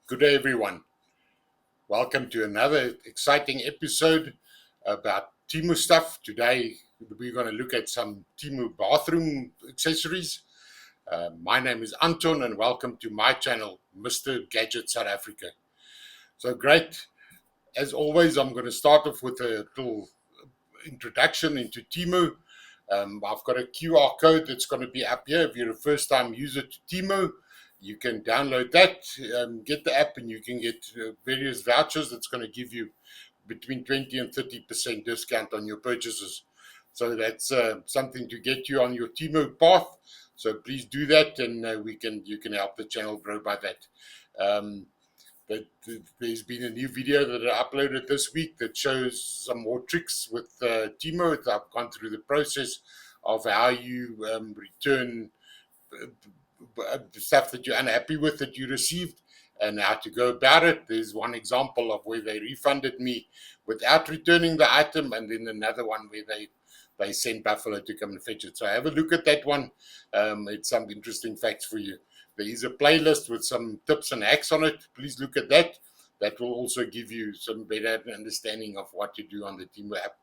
Good day, everyone. Welcome to another exciting episode about Temu stuff. Today, we're going to look at some Temu bathroom accessories. My name is Anton, and welcome to my channel, Mr. Gadget South Africa. So great. As always, I'm going to start off with a little introduction into Temu. I've got a QR code that's going to be up here. If you're a first-time user to Temu, you can download that, get the app, and you can get various vouchers that's going to give you between 20 and 30% discount on your purchases. So that's something to get you on your Temu path. So please do that, and you can help the channel grow by that. But there's been a new video that I uploaded this week that shows some more tricks with Temu. I've gone through the process of how you return the stuff that you're unhappy with that you received and how to go about it. There's one example of where they refunded me without returning the item, and then another one where they sent Buffalo to come and fetch it. So have a look at that one. It's some interesting facts for you. There is a playlist with some tips and hacks on it. Please look at that. That will also give you some better understanding of what to do on the Temu app.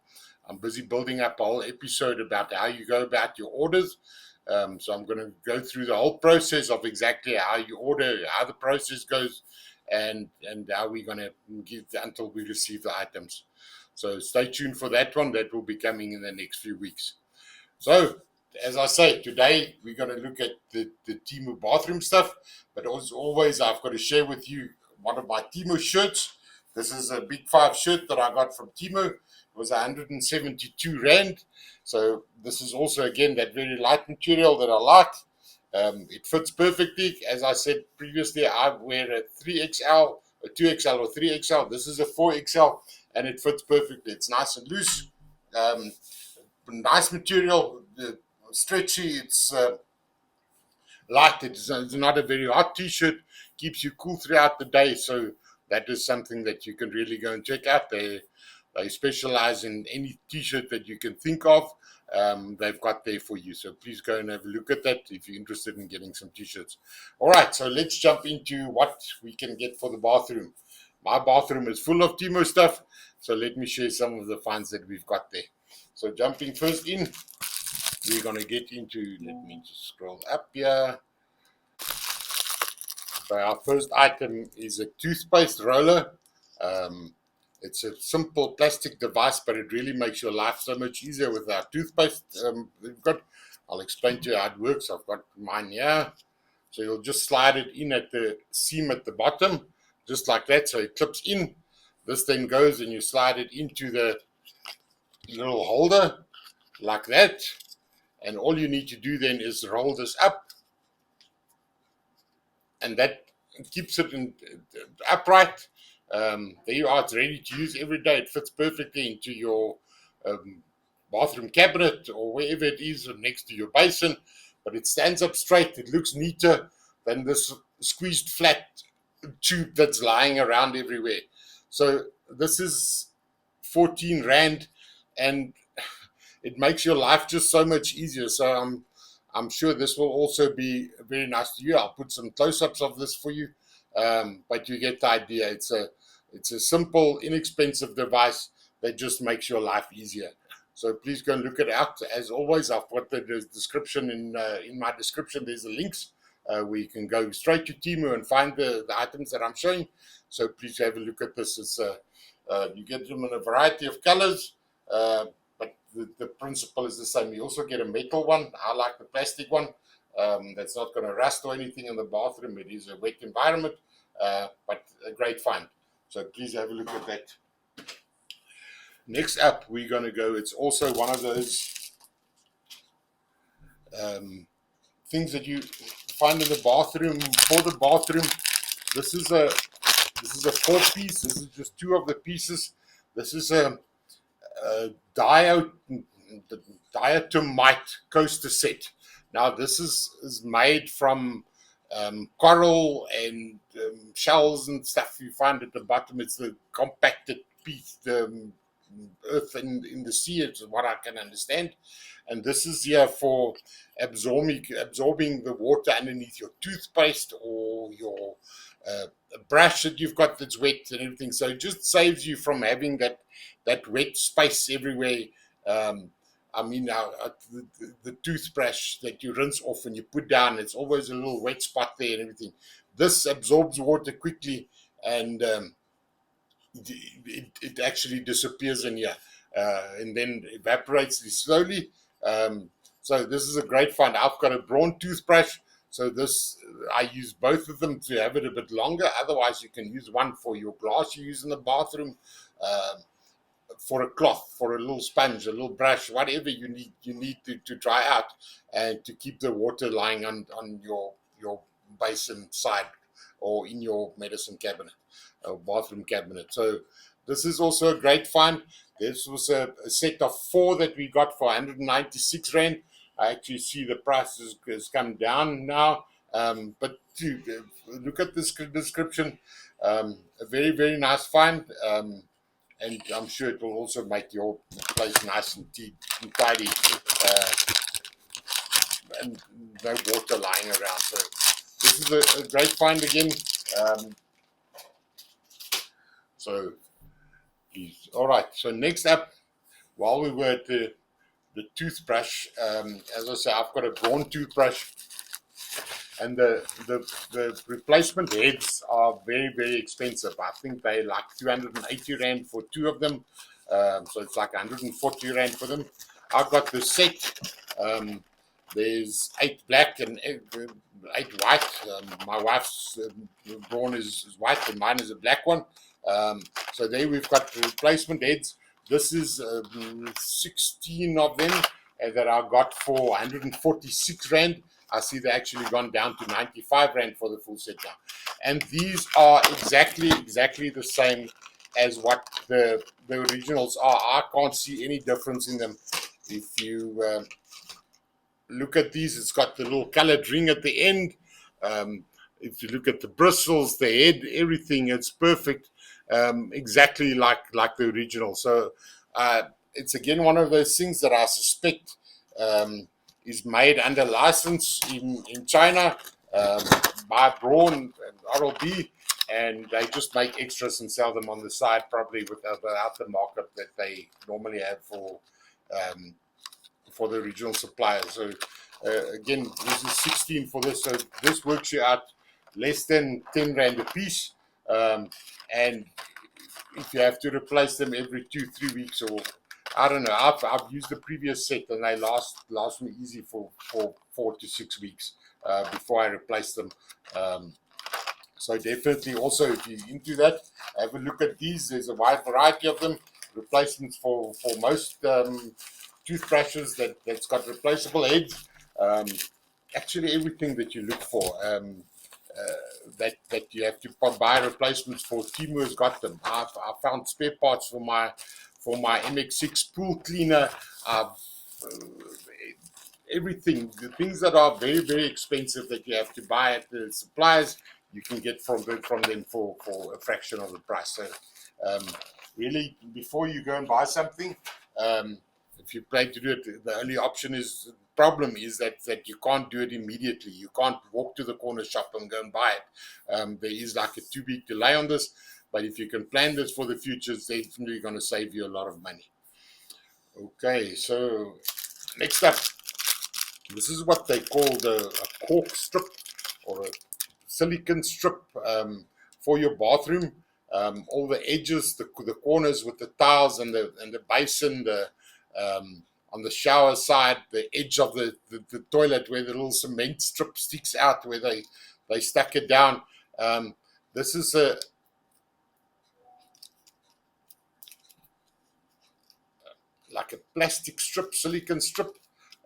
I'm busy building up a whole episode about how you go about your orders. So I'm going to go through the whole process of exactly how you order, how the process goes, and how we're going to give until we receive the items. So stay tuned for that one. That will be coming in the next few weeks. So as I say, today we're going to look at the Temu bathroom stuff. But as always, I've got to share with you one of my Temu shirts. This is a Big 5 shirt that I got from Temu. It was 172 Rand. So this is also, again, that very light material that I like. It fits perfectly. As I said previously, I wear a 3XL, a 2XL or 3XL. This is a 4XL, and it fits perfectly. It's nice and loose. Nice material, stretchy. It's light. It's not a very hot t-shirt. Keeps you cool throughout the day. So that is something that you can really go and check out. They specialize in any t-shirt that you can think of. They've got there for you. So please go and have a look at that if you're interested in getting some t-shirts. All right, so let's jump into what we can get for the bathroom. My bathroom is full of Temu stuff. So let me share some of the finds that we've got there. So jumping first in, we're going to get into, let me just scroll up here. So our first item is a toothpaste roller. It's a simple plastic device, but it really makes your life so much easier with our toothpaste. I'll explain to you how it works. I've got mine here. So you'll just slide it in at the seam at the bottom, just like that. So it clips in. This then goes and you slide it into the little holder like that. And all you need to do then is roll this up. And that keeps it upright. There you are. It's ready to use every day. It fits perfectly into your bathroom cabinet or wherever it is next to your basin. But it stands up straight. It looks neater than this squeezed flat tube that's lying around everywhere. So this is 14 Rand, and it makes your life just so much easier. So I'm sure this will also be very nice to you. I'll put some close-ups of this for you, but you get the idea. It's a simple, inexpensive device that just makes your life easier. So please go and look it out. As always, I've put the description in my description. There's the links where you can go straight to Temu and find the items that I'm showing. So please have a look at this. It's you get them in a variety of colors, but the principle is the same. You also get a metal one. I like the plastic one. That's not going to rust or anything in the bathroom. It is a wet environment, but a great find. So please have a look at that. Next up, we're going to go. It's also one of those things that you find in the bathroom for the bathroom. This is a 4-piece. This is just 2 of the pieces. This is a Diatomite coaster set. Now this is made from coral and shells and stuff you find at the bottom. It's the compacted piece, the earth in the sea, is what I can understand. And this is here for absorbing the water underneath your toothpaste or your a brush that you've got that's wet and everything. So it just saves you from having that wet space everywhere. The toothbrush that you rinse off and you put down, it's always a little wet spot there and everything. This absorbs water quickly, and it actually disappears in here, and then evaporates slowly. So this is a great find. I've got a brawn toothbrush, so this I use both of them to have it a bit longer. Otherwise, you can use one for your glass you use in the bathroom, for a cloth, for a little sponge, a little brush, whatever you need to dry out and to keep the water lying on your basin side or in your medicine cabinet or bathroom cabinet. So this is also a great find. This was a set of 4 that we got for 196 Rand. I actually see the price has come down now. But to look at this description, a very, very nice find. And I'm sure it will also make your place nice and tidy, and no water lying around. So this is a great find again. All right. So next up, while we were at the toothbrush, as I say, I've got a brawn toothbrush, and the replacement heads are very, very expensive. I think they're like 280 Rand for 2 of them. So it's like 140 Rand for them. I've got the set. There's 8 black and 8 white. My wife's brawn is white and mine is a black one. So there we've got the replacement heads. This is 16 of them that I got for 146 Rand. I see they actually gone down to 95 Rand for the full set now. And these are exactly the same as what the originals are. I can't see any difference in them. If you look at these, it's got the little colored ring at the end. If you look at the bristles, the head, everything, it's perfect. Exactly like the original. So it's again one of those things that I suspect is made under license in China by Braun and RLB, and they just make extras and sell them on the side, probably without the markup that they normally have for the original suppliers. So again, this is 16 for this. So this works you out less than 10 Rand a piece. And if you have to replace them every 2-3 weeks, or I don't know, I've used the previous set and they last me easy for 4 to 6 weeks before I replace them. So definitely also, if you're into that, have a look at these. There's a wide variety of them. Replacements for most toothbrushes that's got replaceable heads. Actually everything that you look for. That you have to buy replacements for. Temu has got them. I found spare parts for my MX6 pool cleaner. Everything, the things that are very, very expensive that you have to buy at the suppliers, you can get from them for a fraction of the price. So really, before you go and buy something, if you plan to do it, the only option is, problem is that you can't do it immediately. You can't walk to the corner shop and go and buy it. There is like a 2-week delay on this, but if you can plan this for the future, it's definitely going to save you a lot of money. Okay, so next up, this is what they call a caulk strip or a silicone strip for your bathroom. All the edges, the corners with the tiles and the basin, on the shower side, the edge of the toilet where the little cement strip sticks out, where they stuck it down. This is like a plastic strip, silicone strip,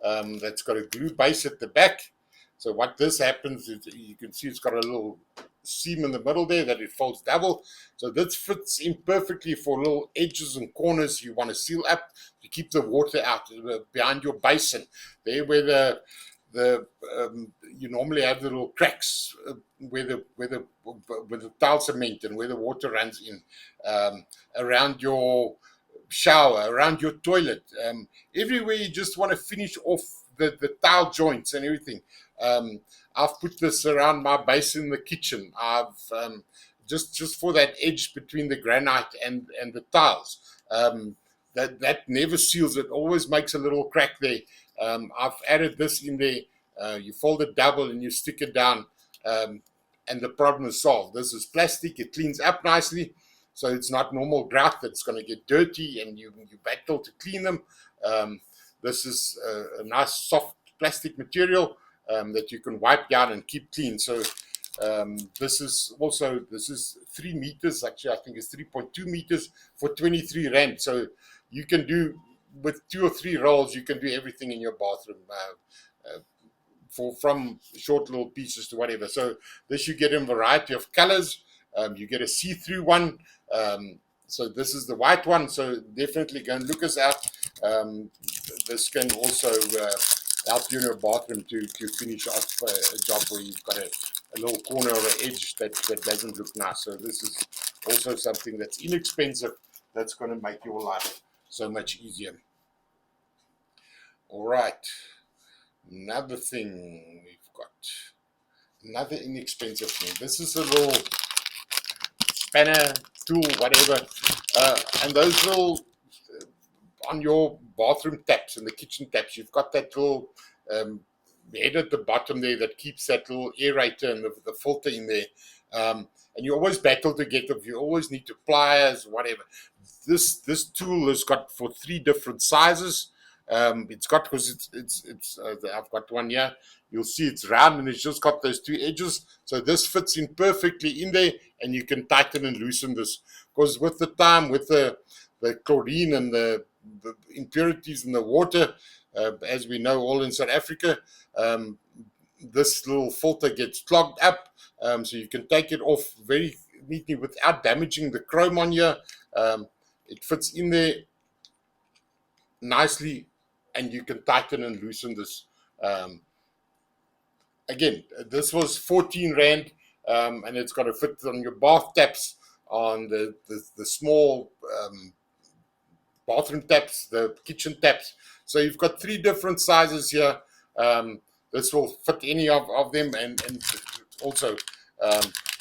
that's got a glue base at the back. So what this happens is, you can see it's got a little seam in the middle there that it folds double. So this fits in perfectly for little edges and corners you want to seal up to keep the water out behind your basin. There where you normally have the little cracks where the tile cement and where the water runs in, around your shower, around your toilet, everywhere you just want to finish off the tile joints and everything. I've put this around my base in the kitchen. I've just for that edge between the granite and the tiles. That never seals. It always makes a little crack there. I've added this in there. You fold it double and you stick it down, and the problem is solved. This is plastic. It cleans up nicely, so it's not normal grout that's going to get dirty and you battle to clean them. This is a nice soft plastic material that you can wipe down and keep clean. So this is 3 meters. Actually, I think it's 3.2 meters for 23 Rand. So you can do, with 2 or 3 rolls, you can do everything in your bathroom, from short little pieces to whatever. So this you get in a variety of colors. You get a see-through one. So this is the white one. So definitely go and look us out. This can also help you in your bathroom to finish off a job where you've got a little corner or an edge that doesn't look nice. So this is also something that's inexpensive, that's going to make your life so much easier. All right, another thing we've got, another inexpensive thing. This is a little spanner tool, whatever, and those little on your bathroom taps and the kitchen taps, you've got that little head at the bottom there that keeps that little aerator and the filter in there. And you always battle to get them. You always need to pliers, whatever. This tool has got for 3 different sizes. It's got, because it's I've got one here. You'll see it's round and it's just got those 2 edges. So this fits in perfectly in there, and you can tighten and loosen this. Because with the time, with the chlorine and the impurities in the water, as we know all in South Africa, this little filter gets clogged up. So you can take it off very neatly without damaging the chrome on here. It fits in there nicely, and you can tighten and loosen this. Again, this was 14 Rand, and it's got to fit on your bath taps, on the small bathroom taps, the kitchen taps. So you've got 3 different sizes here. This will fit any of them, and also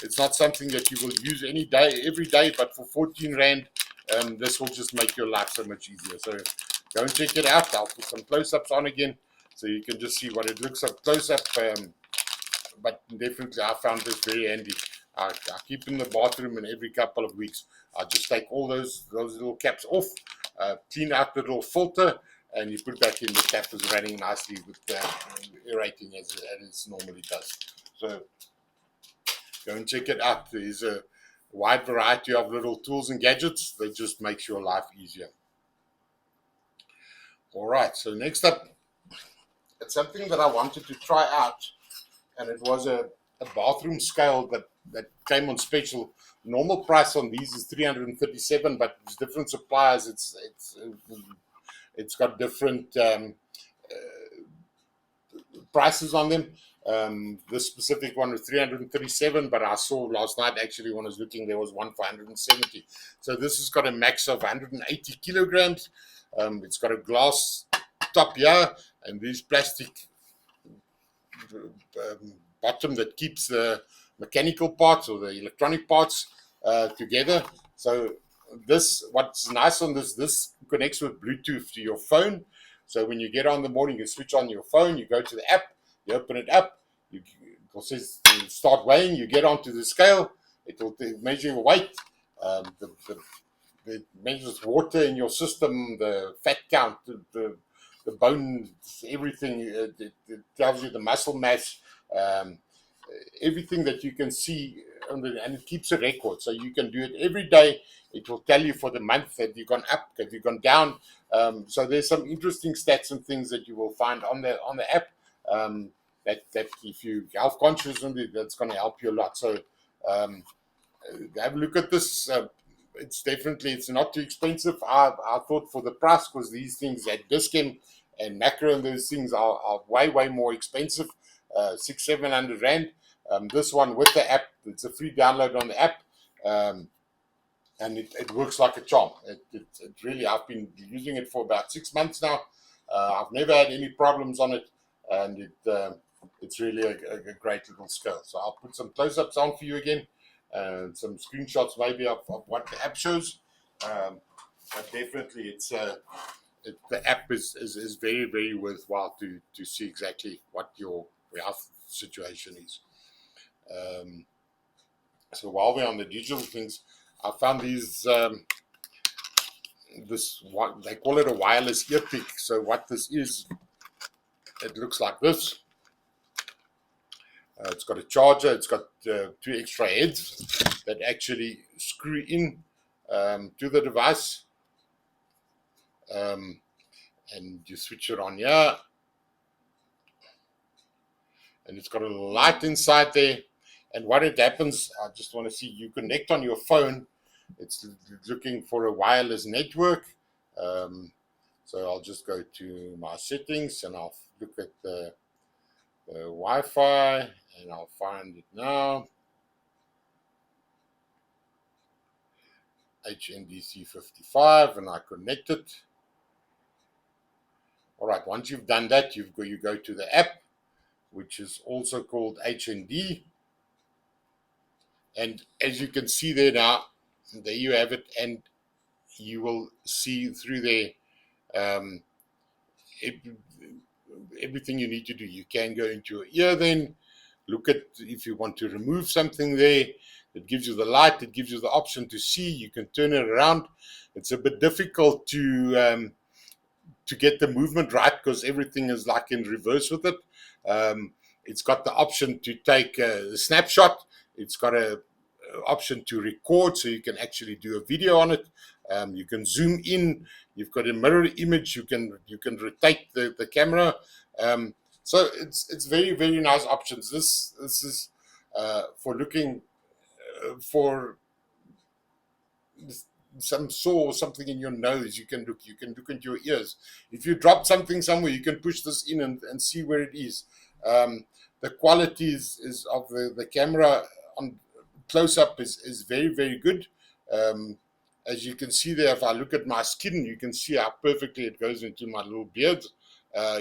it's not something that you will use every day, but for 14 Rand, this will just make your life so much easier. So go and check it out. I'll put some close-ups on again, so you can just see what it looks like close-up. But definitely, I found this very handy. I keep in the bathroom, and every couple of weeks, I just take all those little caps off, clean out the little filter, and you put it back in. The tap is running nicely with aerating as it normally does. So go and check it out. There's a wide variety of little tools and gadgets that just makes your life easier. All right, so next up, it's something that I wanted to try out, and it was a bathroom scale that came on special. Normal price on these is 337, but it's different suppliers. It's got different prices on them. This specific one was 337, but I saw last night, actually, when I was looking, there was one for 170. So this has got a max of 180 kilograms. It's got a glass top here, and these plastic bottom that keeps the mechanical parts or the electronic parts together. So what's nice on this connects with Bluetooth to your phone. So when you get on in the morning, you switch on your phone, you go to the app, you open it up, it says start weighing, you get onto the scale, it will measure your weight, it measures water in your system, the fat count, the bone, everything. It tells you the muscle mass, everything that you can see, and it keeps a record. So you can do it every day. It will tell you for the month, have you gone up, have you gone down. So there's some interesting stats and things that you will find on the app, that if you're health conscious, that's going to help you a lot. So have a look at this. It's not too expensive. I thought for the price, because these things at Discount and Macro and those things are way more expensive, 600-700 Rand. This one with the app, it's a free download on the app. and it works like a charm. It really, I've been using it for about 6 months now. I've never had any problems on it, and it's really a great little scale. So I'll put some close-ups on for you again, and some screenshots maybe of what the app shows. But definitely, the app is very, very worthwhile to see exactly what your health situation is. So while we're on the digital things, I found these this one, they call it a wireless earpick. So what this is, it looks like this. It's got a charger. It's got 2 extra heads that actually screw in to the device, and you switch it on here, and it's got a little light inside there. And what it happens, I just want to see, you connect on your phone. It's looking for a wireless network. So I'll just go to my settings and I'll look at the Wi-Fi, and I'll find it now. HNDC 55, and I connect it. All right, once you've done that, you go to the app, which is also called HND. And as you can see there now, there you have it, and you will see through there everything you need to do. You can go into your ear then, look at if you want to remove something there. It gives you the light, it gives you the option to see. You can turn it around. It's a bit difficult to get the movement right because everything is like in reverse with it. It's got the option to take a snapshot. It's got a option to record, so you can actually do a video on it. You can zoom in. You've got a mirror image. You can rotate the camera. So it's very, very nice options. This is for looking for some sore or something in your nose. You can look into your ears. If you drop something somewhere, you can push this in and see where it is. The quality is of the camera on close up is very, very good. As you can see there, if I look at my skin, you can see how perfectly it goes into my little beard.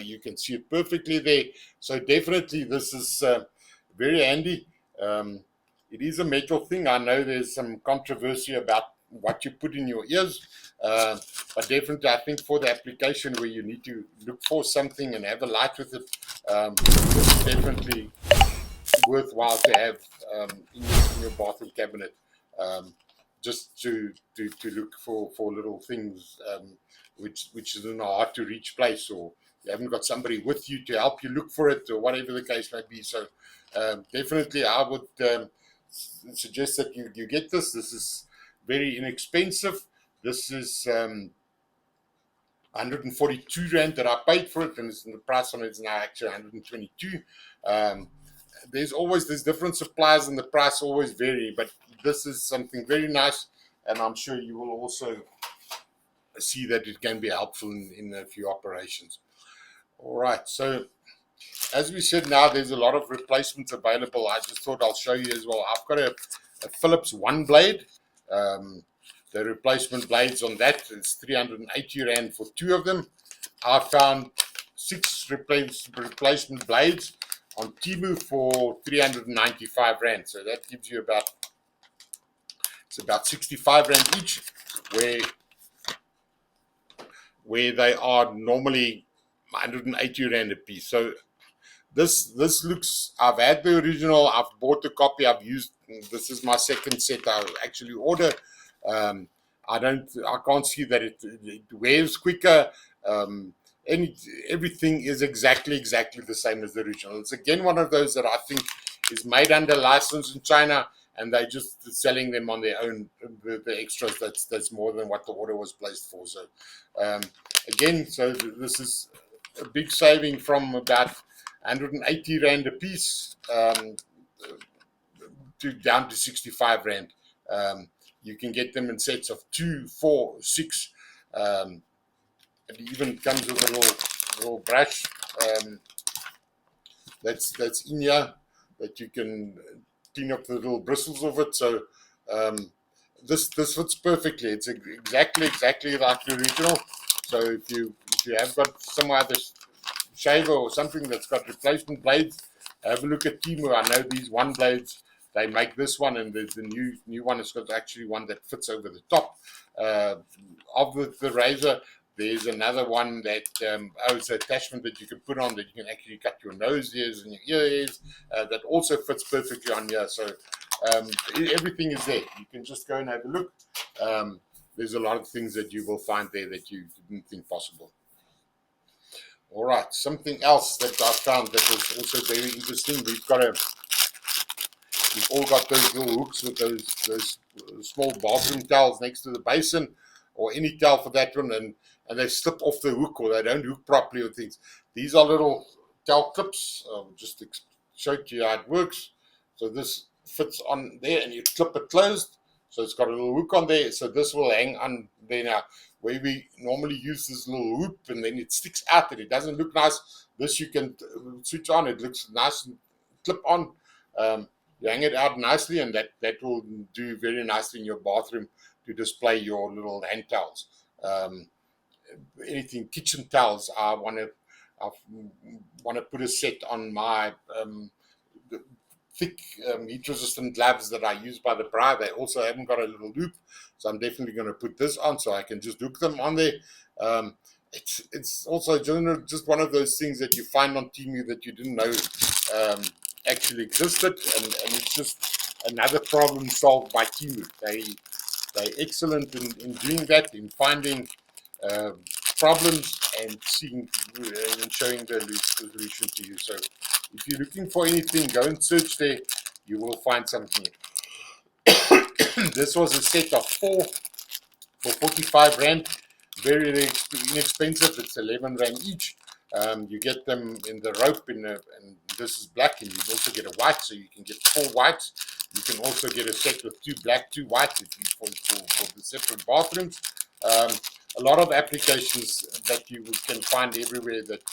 You can see it perfectly there. So definitely this is very handy. It is a metal thing. I know there's some controversy about what you put in your ears, but definitely I think for the application where you need to look for something and have a light with it, it's definitely worthwhile to have in your bathroom cabinet, just to look for little things which is in a hard to reach place, or you haven't got somebody with you to help you look for it, or whatever the case may be. So definitely I would suggest that you get this. This is very inexpensive. This is 142 Rand that I paid for it, and the price on it is now actually 122. There's different suppliers and the price always vary, but this is something very nice, and I'm sure you will also see that it can be helpful in a few operations. All right, so as we said, now there's a lot of replacements available. I just thought I'll show you as well. I've got a Philips One Blade. The replacement blades on that is 380 Rand for 2 of them. I found 6 replacement blades on Temu for 395 Rand. So that gives you about 65 Rand each, where they are normally 180 Rand a piece. So this looks, I've had the original, I've bought the copy, I've used, this is my second set I actually order. I can't see that it wears quicker. Everything is exactly the same as the original. It's again one of those that I think is made under license in China, and they're just selling them on their own, the extras. That's more than what the order was placed for. So again, so this is a big saving from about 180 Rand a piece down to 65 Rand. You can get them in sets of 2, 4, 6. It even comes with a little brush that's in here that you can clean up the little bristles of it. So this fits perfectly. It's exactly like the original. So if you have got some other shaver or something that's got replacement blades, have a look at Temu. I know these one blades, they make this one, and there's the new one has got actually one that fits over the top of the razor. There's another one that it's an attachment that you can put on that you can actually cut your nose hairs and your ear hairs. That also fits perfectly on here. So everything is there. You can just go and have a look. There's a lot of things that you will find there that you didn't think possible. All right, something else that I found that was also very interesting. We've all got those little hooks with those small bathroom towels next to the basin, or any towel for that one, and they slip off the hook, or they don't hook properly or things. These are little towel clips. I'll just show you how it works. So this fits on there, and you clip it closed. So it's got a little hook on there. So this will hang on there now. Where we normally use this little hoop and then it sticks out and it doesn't look nice, this you can switch on. It looks nice and clip on. You hang it out nicely, and that will do very nicely in your bathroom to display your little hand towels. Anything kitchen towels, I want to put a set on my thick heat-resistant gloves that I use by the bra. They also haven't got a little loop, so I'm definitely going to put this on so I can just hook them on there. It's also just one of those things that you find on Temu that you didn't know actually existed, and it's just another problem solved by Temu. They're excellent in doing that, in finding problems and seeing and showing the solution to you. So if you're looking for anything, go and search there. You will find something. This was a set of 4 for 45 Rand. Very, very inexpensive. It's 11 Rand each. You get them in the rope, and this is black, and you also get a white, so you can get 4 whites. You can also get a set with 2 black, 2 white for the separate bathrooms. A lot of applications that you can find everywhere that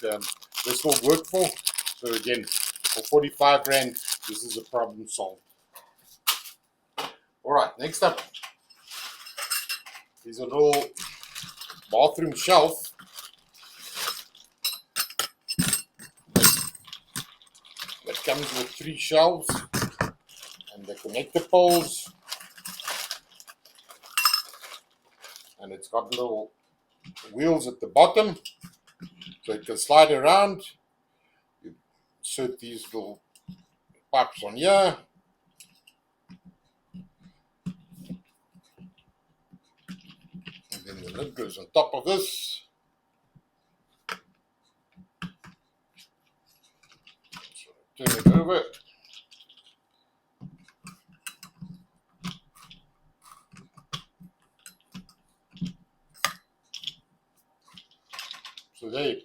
this will work for. So again, for 45 Rand, this is a problem solved. All right, next up is a little bathroom shelf that comes with 3 shelves and the connector poles, and it's got little wheels at the bottom so it can slide around. You insert these little pipes on here, and then the lid goes on top of this. So turn it over. So there,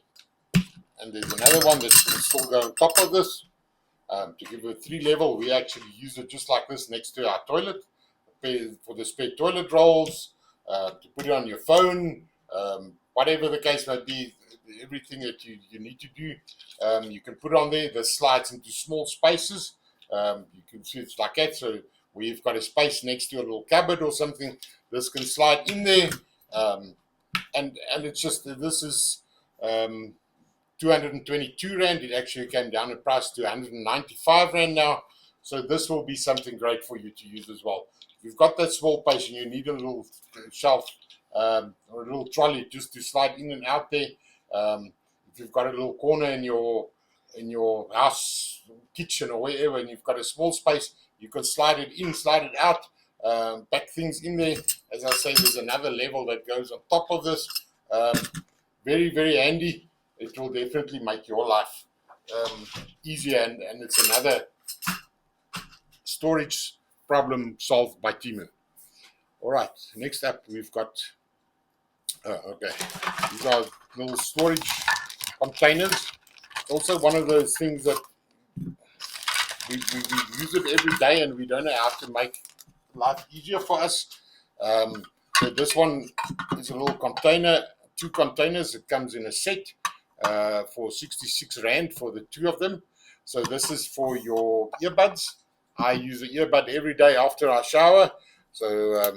and there's another one that can still go on top of this. To give it a 3 level, we actually use it just like this next to our toilet for the spare toilet rolls, to put it on your phone, whatever the case may be, everything that you need to do, you can put it on there. This slides into small spaces. You can see it's like that. So where you've got a space next to a little cupboard or something, this can slide in there, and it's just, this is 222 Rand. It actually came down in price to 195 Rand now. So this will be something great for you to use as well. If you've got that small space and you need a little shelf or a little trolley just to slide in and out there, if you've got a little corner in your house, kitchen or wherever, and you've got a small space, you can slide it in, slide it out, pack things in there. As I say, there's another level that goes on top of this. Very, very handy. It will definitely make your life easier, and it's another storage problem solved by Temu. All right, next up we've got, okay, these are little storage containers. Also one of those things that we use it every day, and we don't know how to make life easier for us. So this one is a little container, 2 containers. It comes in a set for 66 Rand for the 2 of them. So this is for your earbuds. I use an earbud every day after I shower. So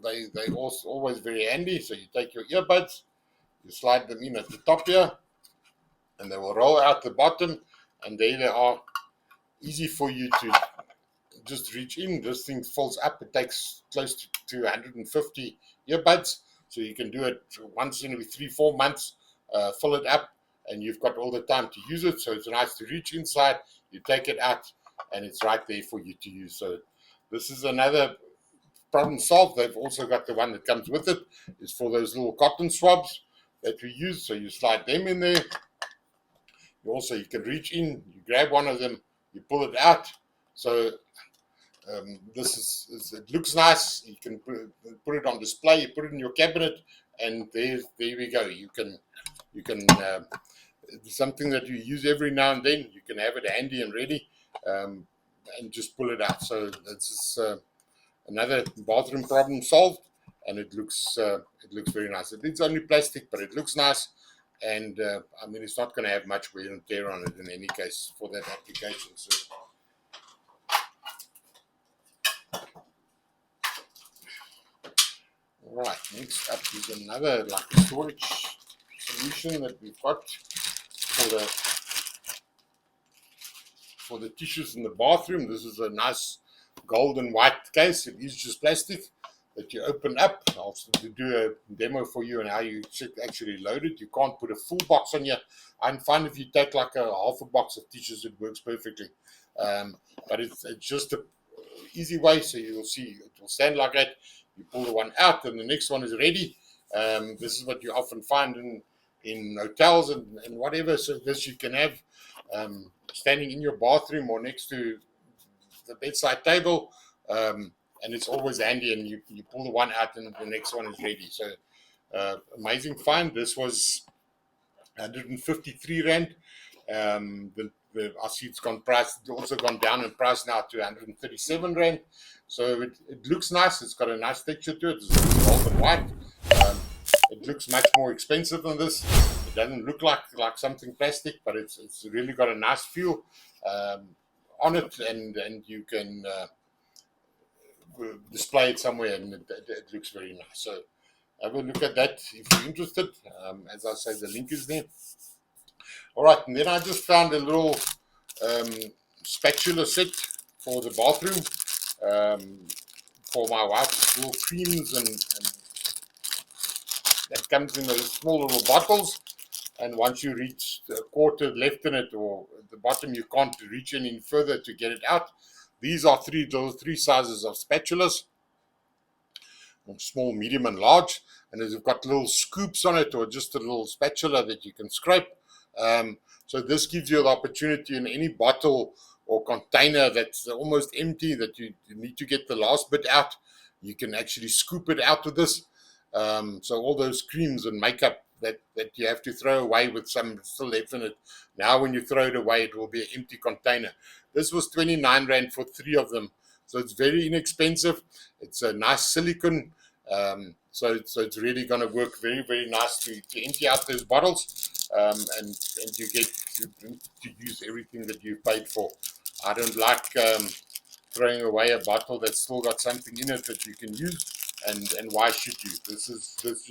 they also always very handy. So you take your earbuds, you slide them in at the top here, and they will roll out the bottom, and there they are, easy for you to just reach in. This thing folds up. It takes close to 150 earbuds, so you can do it once in every 3-4 months. Fill it up, and you've got all the time to use it. So it's nice to reach inside. You take it out, and it's right there for you to use. So this is another problem solved. They've also got the one that comes with it. It's for those little cotton swabs that we use. So you slide them in there. You can reach in, you grab one of them, you pull it out. So it looks nice. You can put it on display, you put it in your cabinet, and there we go. You can it's something that you use every now and then. You can have it handy and ready, and just pull it out. So this is another bathroom problem solved, and it looks very nice. It's only plastic, but it looks nice. And I mean, it's not going to have much wear and tear on it in any case for that application. So, right, next up is another storage solution that we've got for the tissues in the bathroom. This is a nice golden white case. It is just plastic that you open up. I'll do a demo for you on how you actually load it. You can't put a full box on here. I find if you take like a half a box of tissues, it works perfectly. But it's just an easy way. So you'll see it will stand like that. You pull the one out, and the next one is ready. This is what you often find in hotels and whatever. So this you can have standing in your bathroom or next to the bedside table. And it's always handy, and you pull the one out and the next one is ready. So amazing find. This was 153 Rand. I see it's also gone down in price now to 137 Rand. So it looks nice. It's got a nice texture to it. It's golden white. It looks much more expensive than this. It doesn't look like something plastic, but it's really got a nice feel on it, and you can display it somewhere, and it looks very nice. So have a look at that if you're interested. As I say, the link is there. All right, and then I just found a little spatula set for the bathroom for my wife's little creams, and that comes in those small little bottles. And once you reach a quarter left in it, or at the bottom, you can't reach any further to get it out. These are three sizes of spatulas, small, medium, and large. And they've got little scoops on it, or just a little spatula that you can scrape. So this gives you the opportunity in any bottle or container that's almost empty, that you need to get the last bit out. You can actually scoop it out with this. So all those creams and makeup that you have to throw away with some still left in it, now when you throw it away, it will be an empty container. This was 29 Rand for 3 of them. So it's very inexpensive. It's a nice silicone. So it's really going to work very, very nice to empty out those bottles, and you get to use everything that you've paid for. I don't like throwing away a bottle that's still got something in it that you can use, and why should you? This is just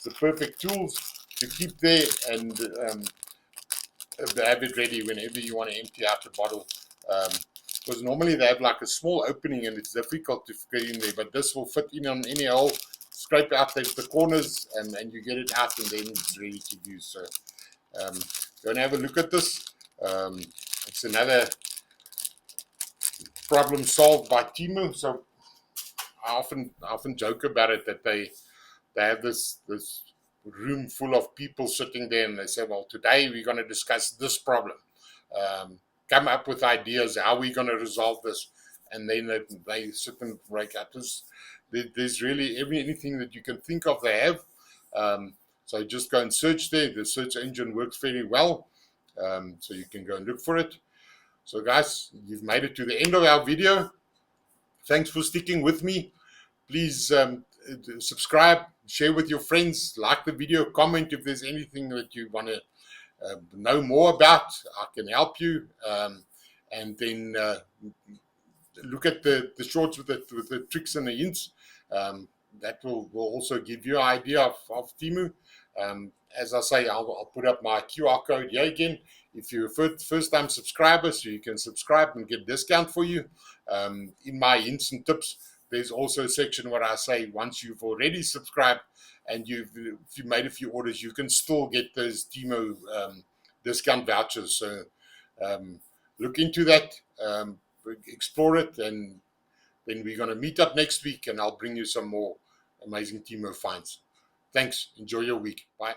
the perfect tools to keep there, and have it ready whenever you want to empty out a bottle. Because normally they have like a small opening and it's difficult to get in there, but this will fit in on any hole. Scrape out the corners, and you get it out, and then it's ready to use. So go and have a look at this. It's another problem solved by Temu. So I often joke about it, that they have this room full of people sitting there, and they say, well, today we're going to discuss this problem. Come up with ideas, how we're going to resolve this, and then they sit and break out this. There's really anything that you can think of, they have. So just go and search there. The search engine works very well, so you can go and look for it. So guys, you've made it to the end of our video. Thanks for sticking with me. Please subscribe, share with your friends, like the video, comment if there's anything that you want to know more about. I can help you, and then look at the shorts with the tricks and the hints. That will also give you an idea of Temu. As I say, I'll put up my QR code here again. If you're a first-time subscriber, so you can subscribe and get a discount for you. In my hints and tips, there's also a section where I say once you've already subscribed and if you made a few orders, you can still get those Temu discount vouchers. So look into that, explore it, and then we're going to meet up next week, and I'll bring you some more amazing Temu finds. Thanks. Enjoy your week. Bye.